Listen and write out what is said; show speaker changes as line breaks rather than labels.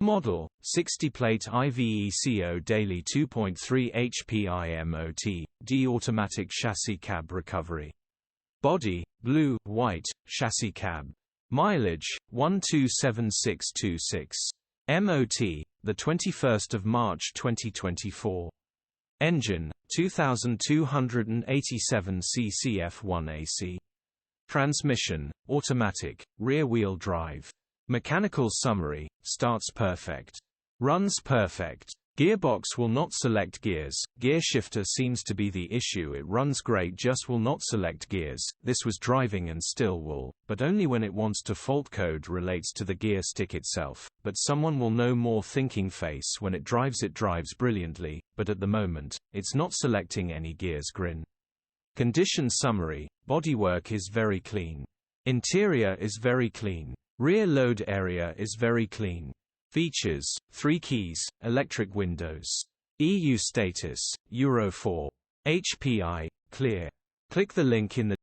model, 60-plate IVECO daily 2.3 HPI MOT'D automatic chassis cab recovery. Body, blue, white, chassis cab. Mileage, 127626. MOT, 21 March 2024. Engine, 2287 cc F1 AC. Transmission, automatic, rear-wheel drive. Mechanical summary, starts perfect. Runs perfect. Gearbox will not select gears. Gear shifter seems to be the issue. It runs great, just will not select gears. This was driving and still will, but only when it wants to. Fault code relates to the gear stick itself, but someone will know more. Thinking face, when it drives brilliantly, but at the moment, it's not selecting any gears. Grin. Condition summary, bodywork is very clean. Interior is very clean. Rear load area is very clean. Features, 3 keys, electric windows. EU status, Euro 4. HPI, clear. Click the link in the